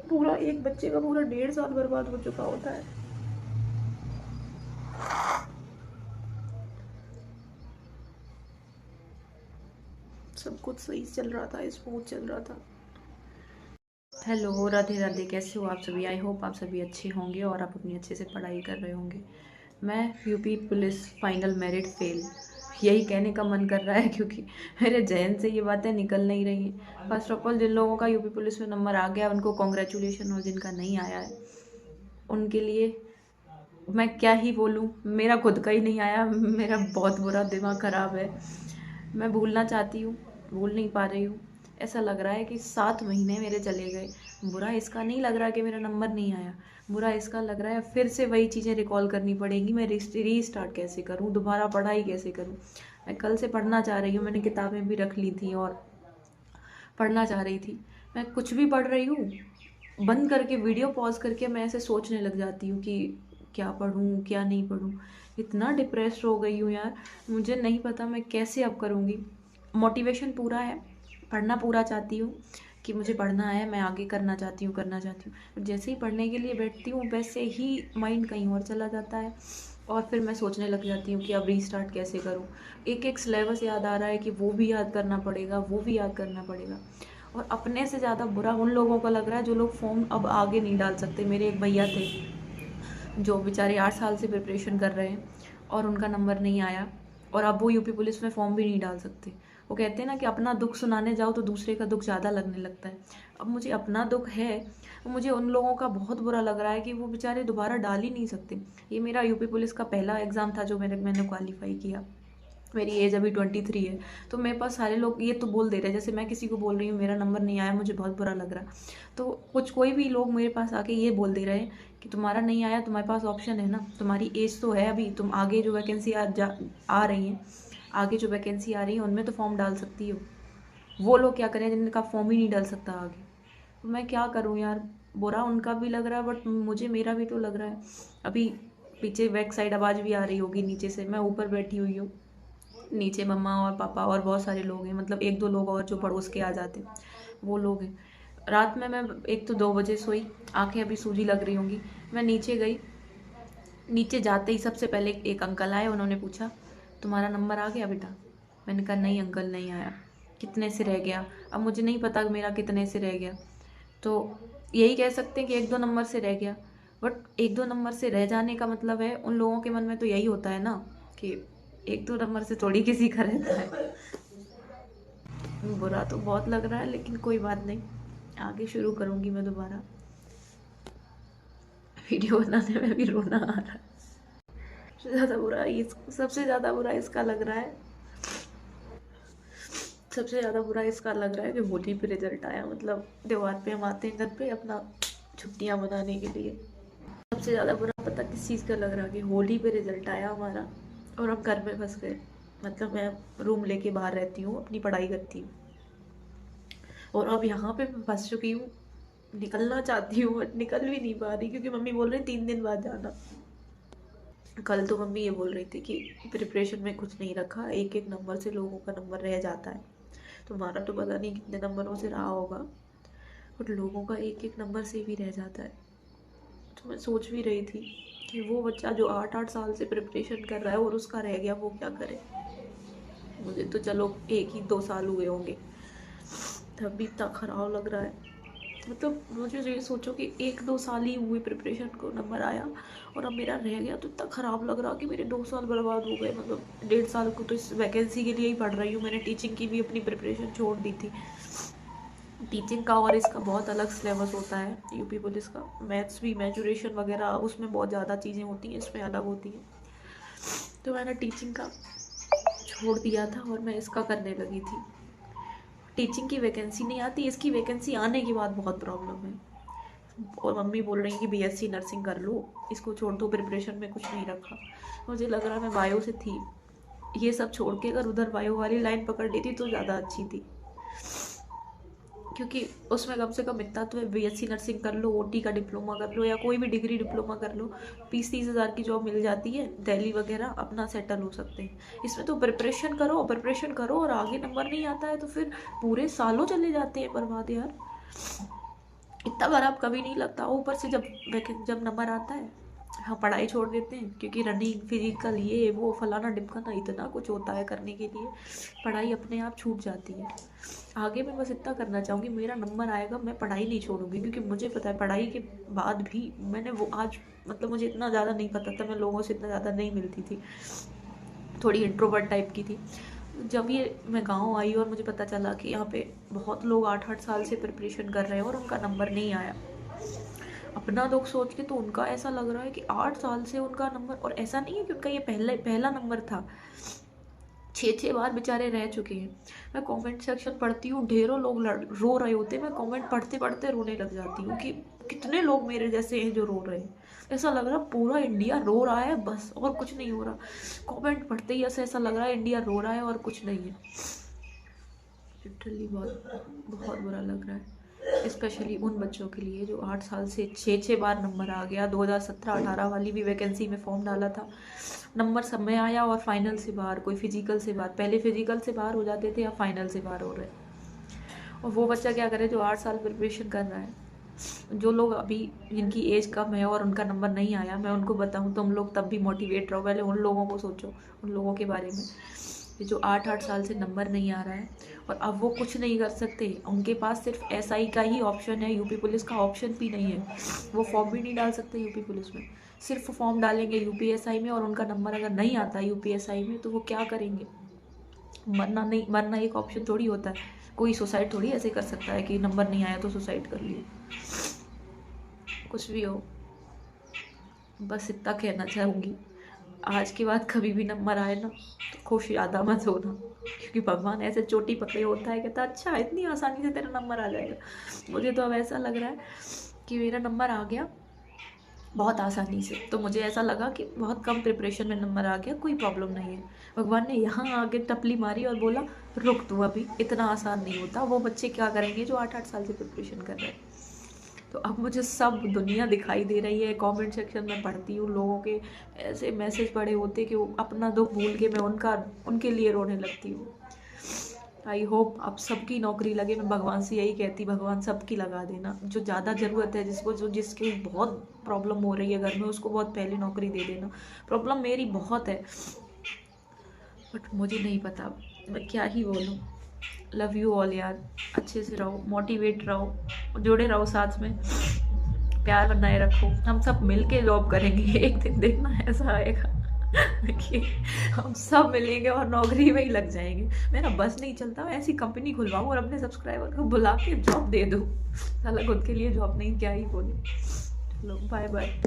पूरा एक बच्चे का पूरा 1.5 साल बर्बाद हो चुका होता है। सब कुछ सही चल रहा था, स्मूथ चल रहा था। हेलो, राधे राधे, कैसे हो आप सभी? आई होप आप सभी अच्छे होंगे और आप अपनी अच्छे से पढ़ाई कर रहे होंगे। मैं UP police final merit fail, यही कहने का मन कर रहा है क्योंकि मेरे जहन से ये बातें निकल नहीं रही हैं। फर्स्ट ऑफ ऑल, जिन लोगों का यूपी पुलिस में नंबर आ गया उनको कॉन्ग्रेचुलेशन, और जिनका नहीं आया है उनके लिए मैं क्या ही बोलूँ। मेरा खुद का ही नहीं आया, मेरा बहुत बुरा दिमाग ख़राब है। मैं भूलना चाहती हूँ, भूल नहीं पा रही हूँ। ऐसा लग रहा है कि 7 महीने मेरे चले गए। बुरा इसका नहीं लग रहा कि मेरा नंबर नहीं आया, बुरा इसका लग रहा है फिर से वही चीज़ें रिकॉल करनी पड़ेंगी। मैं रीस्टार्ट कैसे करूँ, दोबारा पढ़ाई कैसे करूँ। मैं कल से पढ़ना चाह रही हूँ, मैंने किताबें भी रख ली थी और पढ़ना चाह रही थी। मैं कुछ भी पढ़ रही हूँ, बंद करके वीडियो पॉज करके मैं ऐसे सोचने लग जाती हूँ कि क्या पढूँ क्या नहीं पढूँ। इतना डिप्रेस्ड हो गई हूँ यार, मुझे नहीं पता मैं कैसे अब करूँगी। मोटिवेशन पूरा है, पढ़ना पूरा चाहती हूँ कि मुझे पढ़ना है, मैं आगे करना चाहती हूँ करना चाहती हूँ। जैसे ही पढ़ने के लिए बैठती हूँ वैसे ही माइंड कहीं और चला जाता है और फिर मैं सोचने लग जाती हूँ कि अब रीस्टार्ट कैसे करूँ। एक एक सिलेबस याद आ रहा है कि वो भी याद करना पड़ेगा, वो भी याद करना पड़ेगा। और अपने से ज़्यादा बुरा उन लोगों को लग रहा है जो लोग फॉर्म अब आगे नहीं डाल सकते। मेरे एक भैया थे जो बेचारे 8 साल से प्रिपरेशन कर रहे हैं और उनका नंबर नहीं आया, और अब वो यूपी पुलिस में फॉर्म भी नहीं डाल सकते। वो कहते हैं ना कि अपना दुख सुनाने जाओ तो दूसरे का दुख ज़्यादा लगने लगता है। अब मुझे अपना दुख है, मुझे उन लोगों का बहुत बुरा लग रहा है कि वो बेचारे दोबारा डाल ही नहीं सकते। ये मेरा यूपी पुलिस का पहला एग्ज़ाम था जो मैंने क्वालिफाई किया। मेरी एज अभी 23 है, तो मेरे पास सारे लोग ये तो बोल दे रहे हैं, जैसे मैं किसी को बोल रही हूँ मेरा नंबर नहीं आया, मुझे बहुत बुरा लग रहा। तो कोई भी लोग मेरे पास आके ये बोल दे रहे हैं कि तुम्हारा नहीं आया, तुम्हारे पास ऑप्शन है ना, तुम्हारी एज तो है अभी, तुम आगे जो वैकेंसी आ रही हैं, आगे जो वैकेंसी आ रही है उनमें तो फॉर्म डाल सकती हो। वो लोग क्या करें जिनका फॉर्म ही नहीं डाल सकता आगे। तो मैं क्या करूँ यार, बुरा उनका भी लग रहा है बट मुझे मेरा भी तो लग रहा है। अभी पीछे बैक साइड आवाज़ भी आ रही होगी नीचे से, मैं ऊपर बैठी हुई हूँ, नीचे मम्मा और पापा और बहुत सारे लोग हैं, मतलब एक दो लोग और जो पड़ोस के आ जाते हैं वो लोग हैं। रात में मैं एक तो 2 बजे सोई, आंखें अभी सूजी लग रही होंगी। मैं नीचे गई, नीचे जाते ही सबसे पहले एक अंकल आए, उन्होंने पूछा तुम्हारा नंबर आ गया बेटा? मैंने कहा नहीं अंकल नहीं आया। कितने से रह गया? अब मुझे नहीं पता मेरा कितने से रह गया, तो यही कह सकते हैं कि 1-2 नंबर से रह गया। बट 1-2 नंबर से रह जाने का मतलब है उन लोगों के मन में तो यही होता है ना कि 1-2 नंबर से थोड़ी किसी का रहता है। बुरा तो बहुत लग रहा है लेकिन कोई बात नहीं, आगे शुरू करूँगी मैं दोबारा। वीडियो बनाने में भी रोना आ रहा है। सबसे ज़्यादा बुरा इसका लग रहा है, सबसे ज़्यादा बुरा इसका लग रहा है कि होली पे रिजल्ट आया। मतलब त्योहार पे हम आते हैं घर पे अपना छुट्टियाँ मनाने के लिए। सबसे ज़्यादा बुरा पता किस चीज़ का लग रहा है कि होली पे रिजल्ट आया हमारा और हम घर में फंस गए। मतलब मैं रूम लेके बाहर रहती हूँ, अपनी पढ़ाई करती हूँ, और अब यहाँ पे मैं फंस चुकी हूँ। निकलना चाहती हूँ बट निकल भी नहीं पा रही क्योंकि मम्मी बोल रही 3 दिन बाद जाना। कल तो मम्मी ये बोल रही थी कि प्रिपरेशन में कुछ नहीं रखा, एक एक नंबर से लोगों का नंबर रह जाता है। तुम्हारा तो पता नहीं कितने नंबरों से रहा होगा, बट लोगों का एक एक नंबर से भी रह जाता है। तो मैं सोच भी रही थी कि वो बच्चा जो 8-8 साल से प्रिपरेशन कर रहा है और उसका रह गया, वो क्या करे। मुझे तो चलो 1 ही 2 साल हुए होंगे, तब भी इतना खराब लग रहा है। मतलब मुझे ये सोचो कि 1-2 साल ही हुए प्रिपरेशन को, नंबर आया और अब मेरा रह गया, तो इतना ख़राब लग रहा कि मेरे 2 साल बर्बाद हो गए। मतलब 1.5 साल को तो इस वैकेंसी के लिए ही पढ़ रही हूँ। मैंने टीचिंग की भी अपनी प्रिपरेशन छोड़ दी थी। टीचिंग का और इसका बहुत अलग सिलेबस होता है, यूपी पुलिस का। मैथ्स भी, मैचुरेशन वगैरह उसमें बहुत ज़्यादा चीज़ें होती हैं, इसमें अलग होती हैं। तो मैंने टीचिंग का छोड़ दिया था और मैं इसका करने लगी थी। टीचिंग की वैकेंसी नहीं आती, इसकी वैकेंसी आने के बाद बहुत प्रॉब्लम है। और मम्मी बोल रही कि बीएससी नर्सिंग कर लो, इसको छोड़ दो, प्रिपरेशन में कुछ नहीं रखा। मुझे लग रहा मैं बायो से थी, ये सब छोड़ के अगर उधर बायो वाली लाइन पकड़ लेती तो ज़्यादा अच्छी थी, क्योंकि उसमें कम से कम इतना तो है, बीएससी नर्सिंग कर लो, ओटी का डिप्लोमा कर लो या कोई भी डिग्री डिप्लोमा कर लो, 20-30 हज़ार की जॉब मिल जाती है, दिल्ली वगैरह, अपना सेटल हो सकते हैं। इसमें तो प्रिपरेशन करो और आगे नंबर नहीं आता है तो फिर पूरे सालों चले जाते हैं बर्बाद यार। इतना खराब कभी नहीं लगता। ऊपर से जब नंबर आता है, हाँ पढ़ाई छोड़ देते हैं क्योंकि रनिंग फिजिकल ये वो फलाना ढिमकाना इतना कुछ होता है करने के लिए, पढ़ाई अपने आप छूट जाती है। आगे मैं बस इतना करना चाहूँगी, मेरा नंबर आएगा, मैं पढ़ाई नहीं छोड़ूंगी, क्योंकि मुझे पता है पढ़ाई के बाद भी मैंने वो आज मतलब मुझे इतना ज़्यादा नहीं पता था, मैं लोगों से इतना ज़्यादा नहीं मिलती थी, थोड़ी इंट्रोवर्ट टाइप की थी। जब ये मैं गांव आई और मुझे पता चला कि यहाँ पे बहुत लोग 8-8 साल से प्रिपरेशन कर रहे हैं और उनका नंबर नहीं आया, अपना दुख सोच के तो उनका ऐसा लग रहा है कि 8 साल से उनका नंबर, और ऐसा नहीं है कि उनका ये पहला नंबर था, 6-6 बार बेचारे रह चुके हैं। मैं कमेंट सेक्शन पढ़ती हूँ, ढेरों लोग रो रहे होते हैं, मैं कमेंट पढ़ते पढ़ते रोने लग जाती हूँ कि कितने लोग मेरे जैसे हैं जो रो रहे हैं। ऐसा लग रहा है पूरा इंडिया रो रहा है बस, और कुछ नहीं हो रहा। कमेंट पढ़ते ही ऐसा लग रहा है इंडिया रो रहा है और कुछ नहीं है। लिटरली बहुत बहुत बुरा लग रहा है, स्पेशली उन बच्चों के लिए जो 8 साल से 6-6 बार नंबर आ गया। 2017-18 वाली भी वैकेंसी में फॉर्म डाला था, नंबर सब में आया और फाइनल से बाहर, कोई फिजिकल से बाहर, पहले फिजिकल से बाहर हो जाते थे या फाइनल से बाहर हो रहे। और वो बच्चा क्या करे जो 8 साल प्रिपरेशन कर रहा है। जो लोग अभी जिनकी एज कम है और उनका नंबर नहीं आया, मैं उनको बताऊं तुम लोग तब भी मोटिवेट रहो, पहले उन लोगों को सोचो, उन लोगों के बारे में जो 8-8 साल से नंबर नहीं आ रहा है और अब वो कुछ नहीं कर सकते। उनके पास सिर्फ एसआई का ही ऑप्शन है, यूपी पुलिस का ऑप्शन भी नहीं है, वो फॉर्म भी नहीं डाल सकते यूपी पुलिस में, सिर्फ फॉर्म डालेंगे यूपीएसआई में, और उनका नंबर अगर नहीं आता यूपीएसआई में तो वो क्या करेंगे। मरना एक ऑप्शन थोड़ी होता है, कोई सुसाइड थोड़ी ऐसे कर सकता है कि नंबर नहीं आया तो सुसाइड कर लिया। कुछ भी हो, बस इतना कहना चाहूँगी, आज के बाद कभी भी नंबर आए ना तो खुश ज़्यादा मत होना, क्योंकि भगवान ऐसे चोटी पकड़े होता है, कहता अच्छा इतनी आसानी से तेरा नंबर आ जाएगा। मुझे तो अब ऐसा लग रहा है कि मेरा नंबर आ गया बहुत आसानी से, तो मुझे ऐसा लगा कि बहुत कम प्रिपरेशन में नंबर आ गया, कोई प्रॉब्लम नहीं है। भगवान ने यहाँ आगे टपली मारी और बोला रुक तू, अभी इतना आसान नहीं होता। वो बच्चे क्या करेंगे जो 8-8 साल से प्रिपरेशन कर रहे हैं। तो अब मुझे सब दुनिया दिखाई दे रही है, कमेंट सेक्शन में पढ़ती हूँ, लोगों के ऐसे मैसेज पड़े होते कि वो अपना दुख भूल के मैं उनके लिए रोने लगती हूँ। आई होप आप सबकी नौकरी लगे, मैं भगवान से यही कहती, भगवान सबकी लगा देना, जो ज़्यादा ज़रूरत है जिसकी बहुत प्रॉब्लम हो रही है घर में, उसको बहुत पहले नौकरी दे देना। प्रॉब्लम मेरी बहुत है बट मुझे नहीं पता मैं क्या ही बोलूँ। लव यू ऑल यार, अच्छे से रहो, मोटिवेट रहो, जुड़े रहो साथ में, प्यार बनाए रखो। हम सब मिल के जॉब करेंगे, एक दिन देखना ऐसा आएगा कि हम सब मिलेंगे और नौकरी में ही लग जाएंगे। मेरा बस नहीं चलता, मैं ऐसी कंपनी खुलवाऊँ और अपने सब्सक्राइबर को बुला के जॉब दे दूँ। साला खुद के लिए जॉब नहीं, क्या ही बोले। चलो बाय बाय।